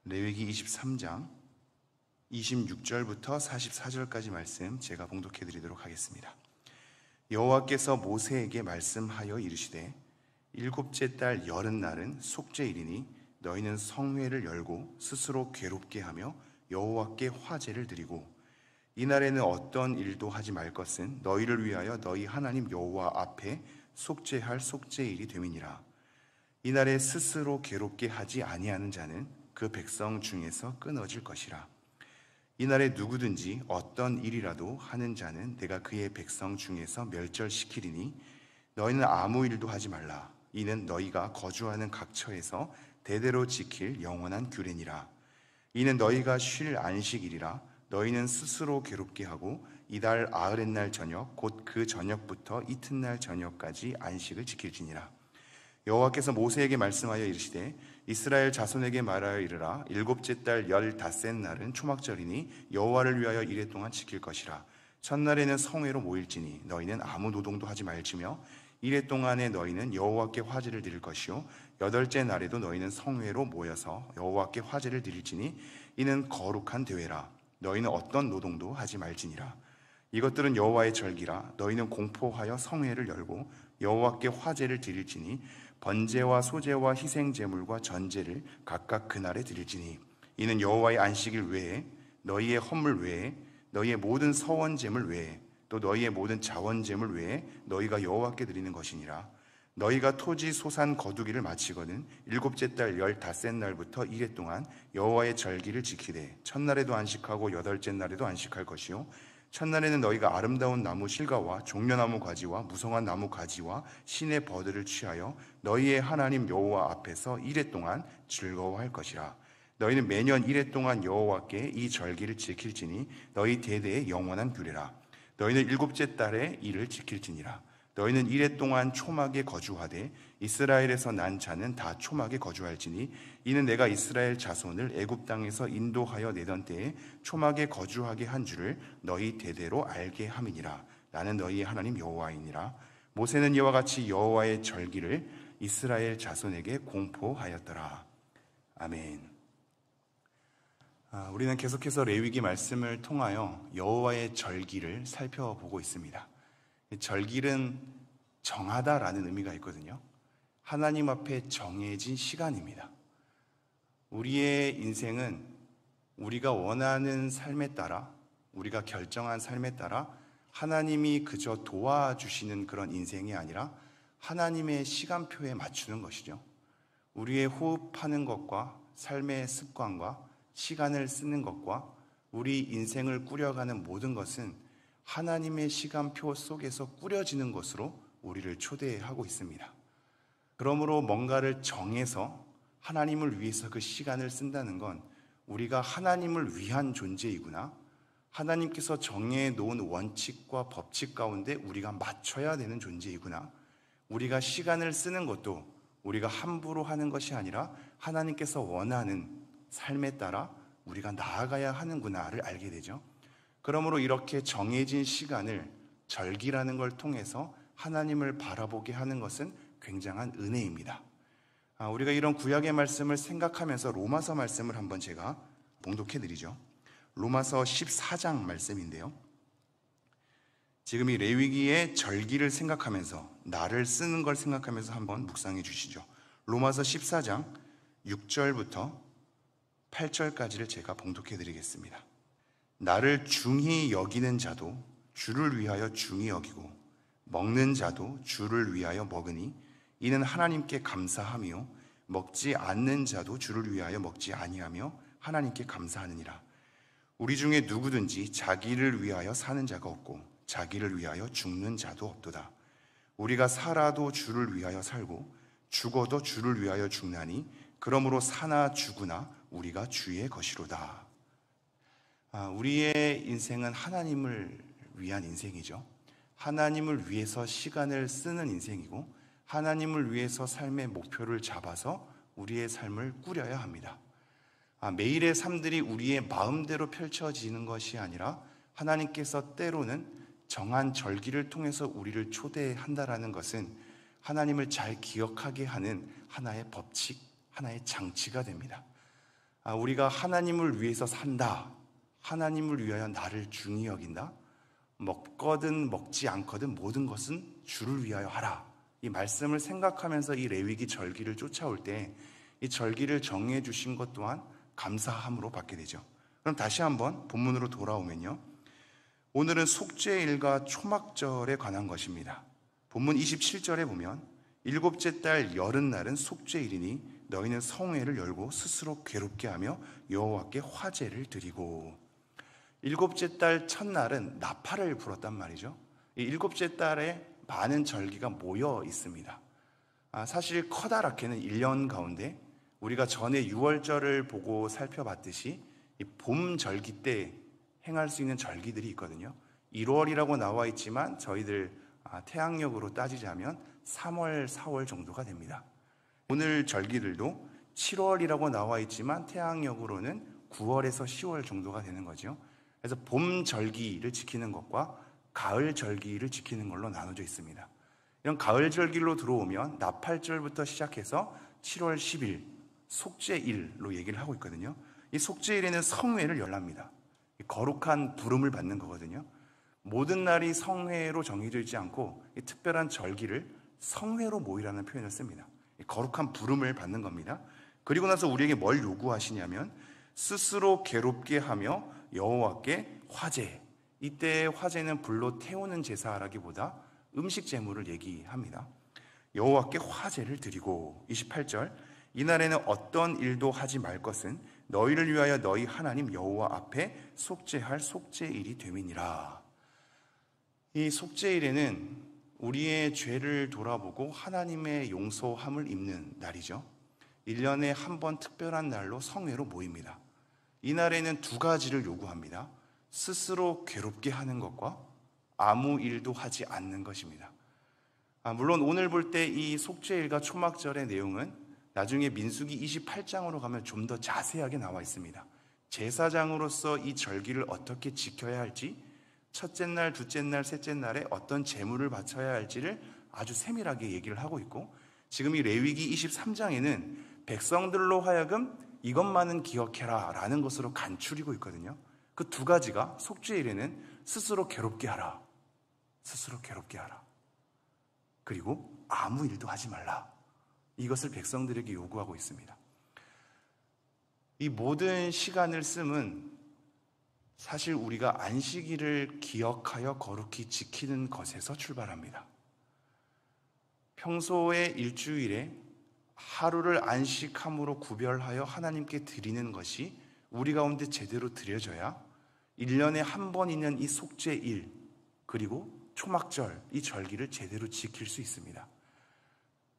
레위기 23장 26절부터 44절까지 말씀 제가 봉독해 드리도록 하겠습니다. 여호와께서 모세에게 말씀하여 이르시되 일곱째 달 여름날은 속죄일이니 너희는 성회를 열고 스스로 괴롭게 하며 여호와께 화제를 드리고 이날에는 어떤 일도 하지 말 것은 너희를 위하여 너희 하나님 여호와 앞에 속죄할 속죄일이 됨이니라. 이날에 스스로 괴롭게 하지 아니하는 자는 그 백성 중에서 끊어질 것이라. 이날에 누구든지 어떤 일이라도 하는 자는 내가 그의 백성 중에서 멸절시키리니 너희는 아무 일도 하지 말라. 이는 너희가 거주하는 각처에서 대대로 지킬 영원한 규례니라. 이는 너희가 쉴 안식일이라. 너희는 스스로 괴롭게 하고 이달 아흐렛날 저녁 곧 그 저녁부터 이튿날 저녁까지 안식을 지킬지니라. 여호와께서 모세에게 말씀하여 이르시되 이스라엘 자손에게 말하여 이르라. 일곱째 달 15날은 초막절이니 여호와를 위하여 이레 동안 지킬 것이라. 첫날에는 성회로 모일지니 너희는 아무 노동도 하지 말지며 이레 동안에 너희는 여호와께 화제를 드릴 것이요 여덟째 날에도 너희는 성회로 모여서 여호와께 화제를 드릴지니 이는 거룩한 대회라. 너희는 어떤 노동도 하지 말지니라. 이것들은 여호와의 절기라. 너희는 공포하여 성회를 열고 여호와께 화제를 드릴지니 번제와 소제와 희생 제물과 전제를 각각 그날에 드릴지니 이는 여호와의 안식일 외에 너희의 헌물 외에 너희의 모든 서원 제물 외에 또 너희의 모든 자원 제물 외에 너희가 여호와께 드리는 것이니라. 너희가 토지 소산 거두기를 마치거든 일곱째 달 15날부터 이레 동안 여호와의 절기를 지키되 첫날에도 안식하고 여덟째 날에도 안식할 것이요 첫날에는 너희가 아름다운 나무 실과와 종려나무 가지와 무성한 나무 가지와 신의 버들을 취하여 너희의 하나님 여호와 앞에서 이레 동안 즐거워할 것이라. 너희는 매년 이레 동안 여호와께 이 절기를 지킬지니 너희 대대의 영원한 규례라. 너희는 일곱째 달에 이를 지킬지니라. 너희는 이레 동안 초막에 거주하되 이스라엘에서 난 자는 다 초막에 거주할지니 이는 내가 이스라엘 자손을 애굽 땅에서 인도하여 내던 때에 초막에 거주하게 한 줄을 너희 대대로 알게 함이니라. 나는 너희의 하나님 여호와이니라. 모세는 이와 같이 여호와의 절기를 이스라엘 자손에게 공포하였더라. 아멘. 우리는 계속해서 레위기 말씀을 통하여 여호와의 절기를 살펴보고 있습니다. 절기는 정하다라는 의미가 있거든요. 하나님 앞에 정해진 시간입니다. 우리의 인생은 우리가 원하는 삶에 따라, 우리가 결정한 삶에 따라 하나님이 그저 도와주시는 그런 인생이 아니라 하나님의 시간표에 맞추는 것이죠. 우리의 호흡하는 것과 삶의 습관과 시간을 쓰는 것과 우리 인생을 꾸려가는 모든 것은 하나님의 시간표 속에서 꾸려지는 것으로 우리를 초대하고 있습니다. 그러므로 뭔가를 정해서 하나님을 위해서 그 시간을 쓴다는 건 우리가 하나님을 위한 존재이구나, 하나님께서 정해놓은 원칙과 법칙 가운데 우리가 맞춰야 되는 존재이구나, 우리가 시간을 쓰는 것도 우리가 함부로 하는 것이 아니라 하나님께서 원하는 삶에 따라 우리가 나아가야 하는구나를 알게 되죠. 그러므로 이렇게 정해진 시간을 절기라는 걸 통해서 하나님을 바라보게 하는 것은 굉장한 은혜입니다. 우리가 이런 구약의 말씀을 생각하면서 로마서 말씀을 한번 제가 봉독해 드리죠. 로마서 14장 말씀인데요. 지금 이 레위기의 절기를 생각하면서 나를 쓰는 걸 생각하면서 한번 묵상해 주시죠. 로마서 14장 6절부터 8절까지를 제가 봉독해 드리겠습니다. 나를 중히 여기는 자도 주를 위하여 중히 여기고 먹는 자도 주를 위하여 먹으니 이는 하나님께 감사하며 먹지 않는 자도 주를 위하여 먹지 아니하며 하나님께 감사하느니라. 우리 중에 누구든지 자기를 위하여 사는 자가 없고 자기를 위하여 죽는 자도 없도다. 우리가 살아도 주를 위하여 살고 죽어도 주를 위하여 죽나니 그러므로 사나 죽으나 우리가 주의 것이로다. 우리의 인생은 하나님을 위한 인생이죠. 하나님을 위해서 시간을 쓰는 인생이고 하나님을 위해서 삶의 목표를 잡아서 우리의 삶을 꾸려야 합니다. 매일의 삶들이 우리의 마음대로 펼쳐지는 것이 아니라 하나님께서 때로는 정한 절기를 통해서 우리를 초대한다라는 것은 하나님을 잘 기억하게 하는 하나의 법칙, 하나의 장치가 됩니다. 우리가 하나님을 위해서 산다, 하나님을 위하여 나를 중히 여긴다, 먹거든 먹지 않거든 모든 것은 주를 위하여 하라. 이 말씀을 생각하면서 이 레위기 절기를 쫓아올 때 이 절기를 정해 주신 것 또한 감사함으로 받게 되죠. 그럼 다시 한번 본문으로 돌아오면요, 오늘은 속죄일과 초막절에 관한 것입니다. 본문 27절에 보면 일곱째 달 여름날은 속죄일이니 너희는 성회를 열고 스스로 괴롭게 하며 여호와께 화제를 드리고. 일곱째 달 첫날은 나팔을 불었단 말이죠. 이 일곱째 달에 많은 절기가 모여 있습니다. 사실 커다랗게는 1년 가운데 우리가 전에 6월절을 보고 살펴봤듯이 이 봄 절기 때 행할 수 있는 절기들이 있거든요. 1월이라고 나와 있지만 저희들 태양력으로 따지자면 3월, 4월 정도가 됩니다. 오늘 절기들도 7월이라고 나와 있지만 태양력으로는 9월에서 10월 정도가 되는 거죠. 그래서 봄 절기를 지키는 것과 가을 절기를 지키는 걸로 나눠져 있습니다. 이런 가을 절기로 들어오면 나팔절부터 시작해서 7월 10일 속죄일로 얘기를 하고 있거든요. 이 속죄일에는 성회를 열랍니다. 거룩한 부름을 받는 거거든요. 모든 날이 성회로 정해져 있지 않고 이 특별한 절기를 성회로 모이라는 표현을 씁니다. 거룩한 부름을 받는 겁니다. 그리고 나서 우리에게 뭘 요구하시냐면 스스로 괴롭게 하며 여호와께 화제. 이때의 화제는 불로 태우는 제사라기보다 음식 제물을 얘기합니다. 여호와께 화제를 드리고. 28절, 이날에는 어떤 일도 하지 말 것은 너희를 위하여 너희 하나님 여호와 앞에 속죄할 속죄일이 됨이니라. 이 속죄일에는 우리의 죄를 돌아보고 하나님의 용서함을 입는 날이죠. 1년에 한 번 특별한 날로 성회로 모입니다. 이 날에는 두 가지를 요구합니다. 스스로 괴롭게 하는 것과 아무 일도 하지 않는 것입니다. 물론 오늘 볼 때 이 속죄일과 초막절의 내용은 나중에 민수기 28장으로 가면 좀 더 자세하게 나와 있습니다. 제사장으로서 이 절기를 어떻게 지켜야 할지, 첫째 날, 둘째 날, 셋째 날에 어떤 제물을 바쳐야 할지를 아주 세밀하게 얘기를 하고 있고, 지금 이 레위기 23장에는 백성들로 하여금 이것만은 기억해라 라는 것으로 간추리고 있거든요. 그 두 가지가 속죄일에는 스스로 괴롭게 하라, 스스로 괴롭게 하라, 그리고 아무 일도 하지 말라, 이것을 백성들에게 요구하고 있습니다. 이 모든 시간을 씀은 사실 우리가 안식일을 기억하여 거룩히 지키는 것에서 출발합니다. 평소에 일주일에 하루를 안식함으로 구별하여 하나님께 드리는 것이 우리 가운데 제대로 드려져야 1년에 한 번 있는 이 속죄일 그리고 초막절, 이 절기를 제대로 지킬 수 있습니다.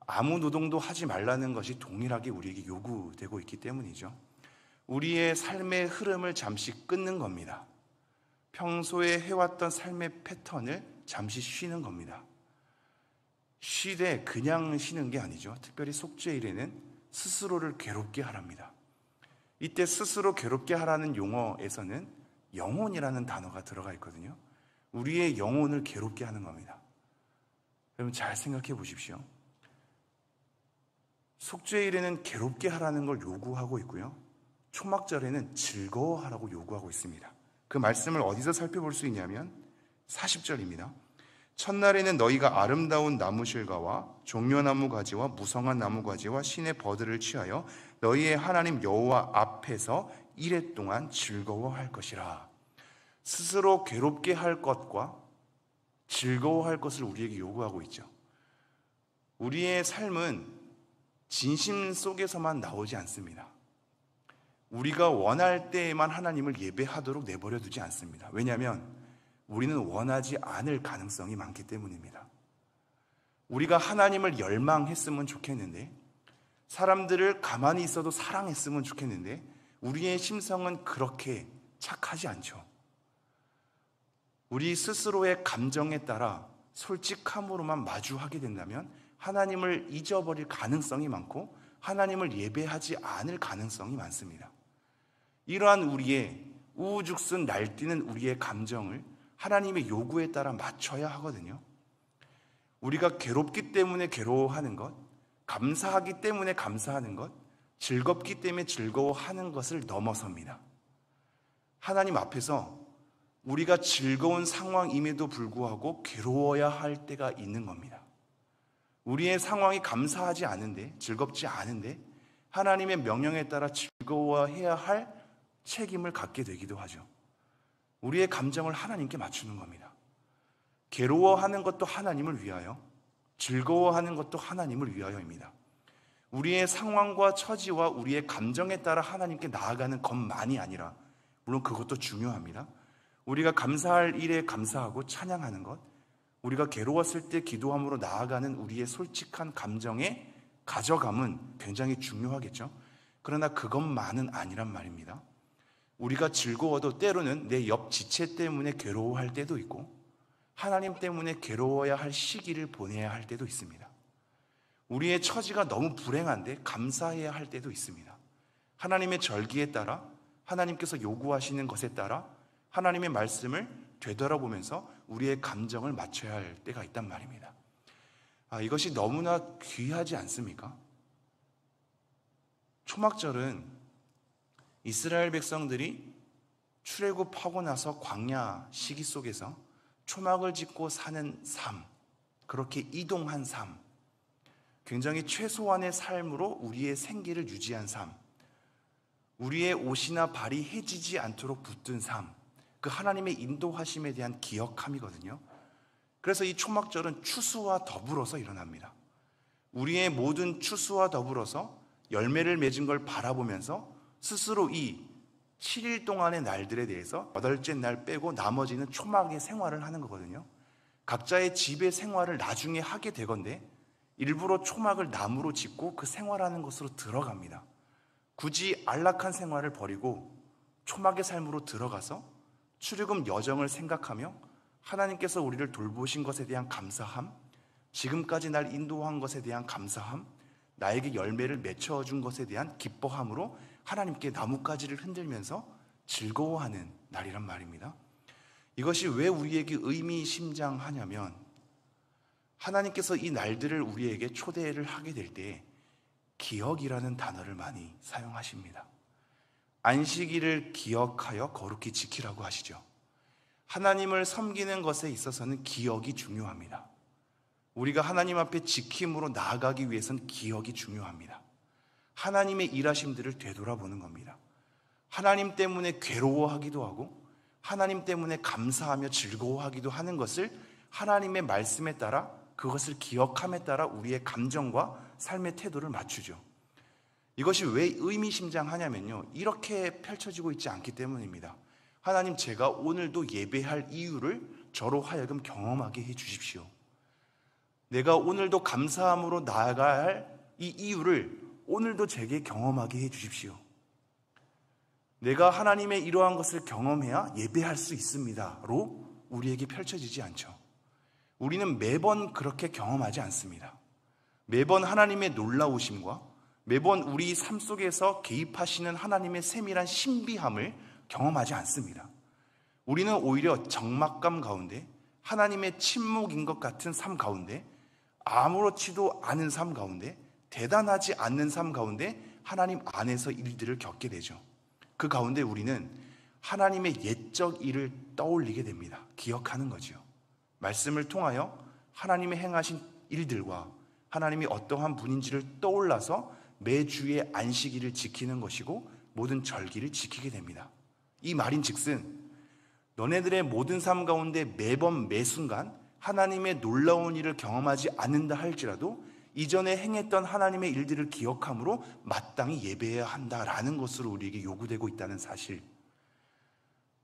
아무 노동도 하지 말라는 것이 동일하게 우리에게 요구되고 있기 때문이죠. 우리의 삶의 흐름을 잠시 끊는 겁니다. 평소에 해왔던 삶의 패턴을 잠시 쉬는 겁니다. 쉬되 그냥 쉬는 게 아니죠. 특별히 속죄일에는 스스로를 괴롭게 하랍니다. 이때 스스로 괴롭게 하라는 용어에서는 영혼이라는 단어가 들어가 있거든요. 우리의 영혼을 괴롭게 하는 겁니다. 여러분 잘 생각해 보십시오. 속죄일에는 괴롭게 하라는 걸 요구하고 있고요, 초막절에는 즐거워하라고 요구하고 있습니다. 그 말씀을 어디서 살펴볼 수 있냐면 40절입니다. 첫날에는 너희가 아름다운 나무실과와 종려나무 가지와 무성한 나무 가지와 신의 버들을 취하여 너희의 하나님 여호와 앞에서 이레 동안 즐거워할 것이라. 스스로 괴롭게 할 것과 즐거워할 것을 우리에게 요구하고 있죠. 우리의 삶은 진심 속에서만 나오지 않습니다. 우리가 원할 때에만 하나님을 예배하도록 내버려 두지 않습니다. 왜냐하면 우리는 원하지 않을 가능성이 많기 때문입니다. 우리가 하나님을 열망했으면 좋겠는데, 사람들을 가만히 있어도 사랑했으면 좋겠는데, 우리의 심성은 그렇게 착하지 않죠. 우리 스스로의 감정에 따라 솔직함으로만 마주하게 된다면 하나님을 잊어버릴 가능성이 많고 하나님을 예배하지 않을 가능성이 많습니다. 이러한 우리의 우후죽순 날뛰는 우리의 감정을 하나님의 요구에 따라 맞춰야 하거든요. 우리가 괴롭기 때문에 괴로워하는 것, 감사하기 때문에 감사하는 것, 즐겁기 때문에 즐거워하는 것을 넘어섭니다. 하나님 앞에서 우리가 즐거운 상황임에도 불구하고 괴로워야 할 때가 있는 겁니다. 우리의 상황이 감사하지 않은데, 즐겁지 않은데 하나님의 명령에 따라 즐거워해야 할 책임을 갖게 되기도 하죠. 우리의 감정을 하나님께 맞추는 겁니다. 괴로워하는 것도 하나님을 위하여, 즐거워하는 것도 하나님을 위하여입니다. 우리의 상황과 처지와 우리의 감정에 따라 하나님께 나아가는 것만이 아니라, 물론 그것도 중요합니다. 우리가 감사할 일에 감사하고 찬양하는 것, 우리가 괴로웠을 때 기도함으로 나아가는 우리의 솔직한 감정의 가져감은 굉장히 중요하겠죠. 그러나 그것만은 아니란 말입니다. 우리가 즐거워도 때로는 내 옆 지체 때문에 괴로워할 때도 있고, 하나님 때문에 괴로워야 할 시기를 보내야 할 때도 있습니다. 우리의 처지가 너무 불행한데 감사해야 할 때도 있습니다. 하나님의 절기에 따라, 하나님께서 요구하시는 것에 따라 하나님의 말씀을 되돌아보면서 우리의 감정을 맞춰야 할 때가 있단 말입니다. 이것이 너무나 귀하지 않습니까? 초막절은 이스라엘 백성들이 출애굽하고 나서 광야 시기 속에서 초막을 짓고 사는 삶, 그렇게 이동한 삶, 굉장히 최소한의 삶으로 우리의 생계를 유지한 삶, 우리의 옷이나 발이 해지지 않도록 붙든 삶, 그 하나님의 인도하심에 대한 기억함이거든요. 그래서 이 초막절은 추수와 더불어서 일어납니다. 우리의 모든 추수와 더불어서 열매를 맺은 걸 바라보면서 스스로 이 7일 동안의 날들에 대해서 8째 날 빼고 나머지는 초막의 생활을 하는 거거든요. 각자의 집의 생활을 나중에 하게 되건데 일부러 초막을 나무로 짓고 그 생활하는 것으로 들어갑니다. 굳이 안락한 생활을 버리고 초막의 삶으로 들어가서 출애굽 여정을 생각하며 하나님께서 우리를 돌보신 것에 대한 감사함, 지금까지 날 인도한 것에 대한 감사함, 나에게 열매를 맺혀준 것에 대한 기뻐함으로 하나님께 나뭇가지를 흔들면서 즐거워하는 날이란 말입니다. 이것이 왜 우리에게 의미심장하냐면, 하나님께서 이 날들을 우리에게 초대를 하게 될 때 기억이라는 단어를 많이 사용하십니다. 안식일을 기억하여 거룩히 지키라고 하시죠. 하나님을 섬기는 것에 있어서는 기억이 중요합니다. 우리가 하나님 앞에 지킴으로 나아가기 위해서는 기억이 중요합니다. 하나님의 일하심들을 되돌아보는 겁니다. 하나님 때문에 괴로워하기도 하고 하나님 때문에 감사하며 즐거워하기도 하는 것을 하나님의 말씀에 따라, 그것을 기억함에 따라 우리의 감정과 삶의 태도를 맞추죠. 이것이 왜 의미심장하냐면요, 이렇게 펼쳐지고 있지 않기 때문입니다. 하나님, 제가 오늘도 예배할 이유를 저로 하여금 경험하게 해 주십시오. 내가 오늘도 감사함으로 나아가야 할 이 이유를 오늘도 제게 경험하게 해 주십시오. 내가 하나님의 이러한 것을 경험해야 예배할 수 있습니다로 우리에게 펼쳐지지 않죠. 우리는 매번 그렇게 경험하지 않습니다. 매번 하나님의 놀라우심과 매번 우리 삶 속에서 개입하시는 하나님의 세밀한 신비함을 경험하지 않습니다. 우리는 오히려 적막감 가운데, 하나님의 침묵인 것 같은 삶 가운데, 아무렇지도 않은 삶 가운데, 대단하지 않는 삶 가운데 하나님 안에서 일들을 겪게 되죠. 그 가운데 우리는 하나님의 옛적 일을 떠올리게 됩니다. 기억하는 거죠. 말씀을 통하여 하나님의 행하신 일들과 하나님이 어떠한 분인지를 떠올라서 매주의 안식일을 지키는 것이고 모든 절기를 지키게 됩니다. 이 말인즉슨 너네들의 모든 삶 가운데 매번 매순간 하나님의 놀라운 일을 경험하지 않는다 할지라도 이전에 행했던 하나님의 일들을 기억함으로 마땅히 예배해야 한다라는 것으로 우리에게 요구되고 있다는 사실,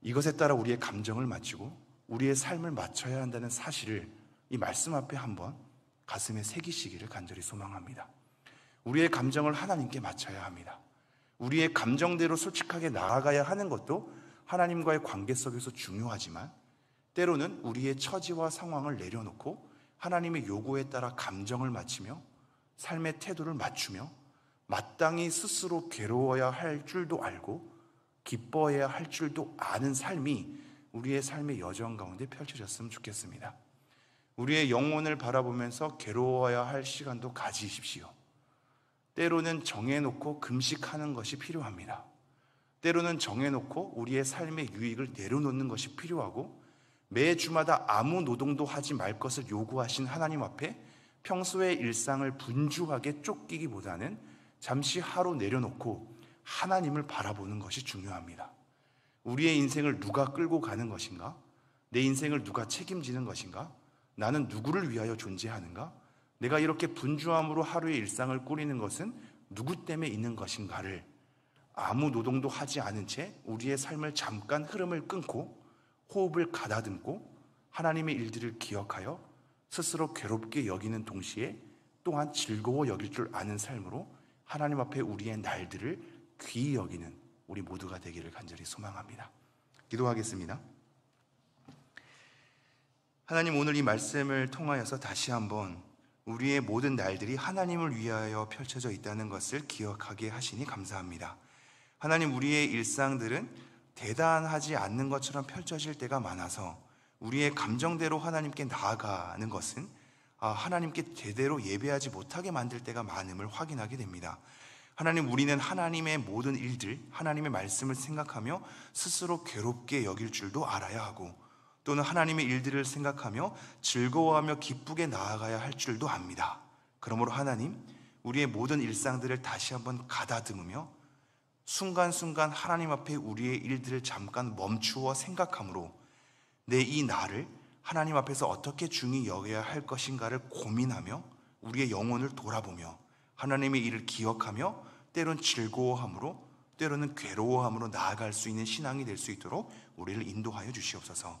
이것에 따라 우리의 감정을 맞추고 우리의 삶을 맞춰야 한다는 사실을 이 말씀 앞에 한번 가슴에 새기시기를 간절히 소망합니다. 우리의 감정을 하나님께 맞춰야 합니다. 우리의 감정대로 솔직하게 나아가야 하는 것도 하나님과의 관계 속에서 중요하지만, 때로는 우리의 처지와 상황을 내려놓고 하나님의 요구에 따라 감정을 맞추며 삶의 태도를 맞추며 마땅히 스스로 괴로워야 할 줄도 알고 기뻐해야 할 줄도 아는 삶이 우리의 삶의 여정 가운데 펼쳐졌으면 좋겠습니다. 우리의 영혼을 바라보면서 괴로워야 할 시간도 가지십시오. 때로는 정해놓고 금식하는 것이 필요합니다. 때로는 정해놓고 우리의 삶의 유익을 내려놓는 것이 필요하고, 매 주마다 아무 노동도 하지 말 것을 요구하신 하나님 앞에 평소의 일상을 분주하게 쫓기기보다는 잠시 하루 내려놓고 하나님을 바라보는 것이 중요합니다. 우리의 인생을 누가 끌고 가는 것인가? 내 인생을 누가 책임지는 것인가? 나는 누구를 위하여 존재하는가? 내가 이렇게 분주함으로 하루의 일상을 꾸리는 것은 누구 때문에 있는 것인가를 아무 노동도 하지 않은 채 우리의 삶을 잠깐 흐름을 끊고 호흡을 가다듬고 하나님의 일들을 기억하여 스스로 괴롭게 여기는 동시에 또한 즐거워 여길 줄 아는 삶으로 하나님 앞에 우리의 날들을 귀히 여기는 우리 모두가 되기를 간절히 소망합니다. 기도하겠습니다. 하나님, 오늘 이 말씀을 통하여서 다시 한번 우리의 모든 날들이 하나님을 위하여 펼쳐져 있다는 것을 기억하게 하시니 감사합니다. 하나님, 우리의 일상들은 대단하지 않는 것처럼 펼쳐질 때가 많아서 우리의 감정대로 하나님께 나아가는 것은 하나님께 제대로 예배하지 못하게 만들 때가 많음을 확인하게 됩니다. 하나님, 우리는 하나님의 모든 일들, 하나님의 말씀을 생각하며 스스로 괴롭게 여길 줄도 알아야 하고, 또는 하나님의 일들을 생각하며 즐거워하며 기쁘게 나아가야 할 줄도 압니다. 그러므로 하나님, 우리의 모든 일상들을 다시 한번 가다듬으며 순간순간 하나님 앞에 우리의 일들을 잠깐 멈추어 생각함으로 내 이 나를 하나님 앞에서 어떻게 중히 여겨야 할 것인가를 고민하며 우리의 영혼을 돌아보며 하나님의 일을 기억하며 때론 즐거워함으로 때로는 괴로워함으로 나아갈 수 있는 신앙이 될 수 있도록 우리를 인도하여 주시옵소서.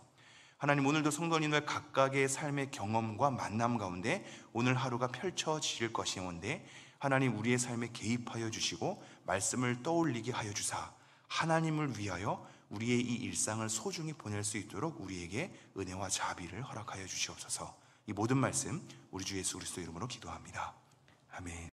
하나님, 오늘도 성도님들 각각의 삶의 경험과 만남 가운데 오늘 하루가 펼쳐질 것이온데 하나님, 우리의 삶에 개입하여 주시고 말씀을 떠올리게 하여 주사 하나님을 위하여 우리의 이 일상을 소중히 보낼 수 있도록 우리에게 은혜와 자비를 허락하여 주시옵소서. 이 모든 말씀 우리 주 예수 그리스도 이름으로 기도합니다. 아멘.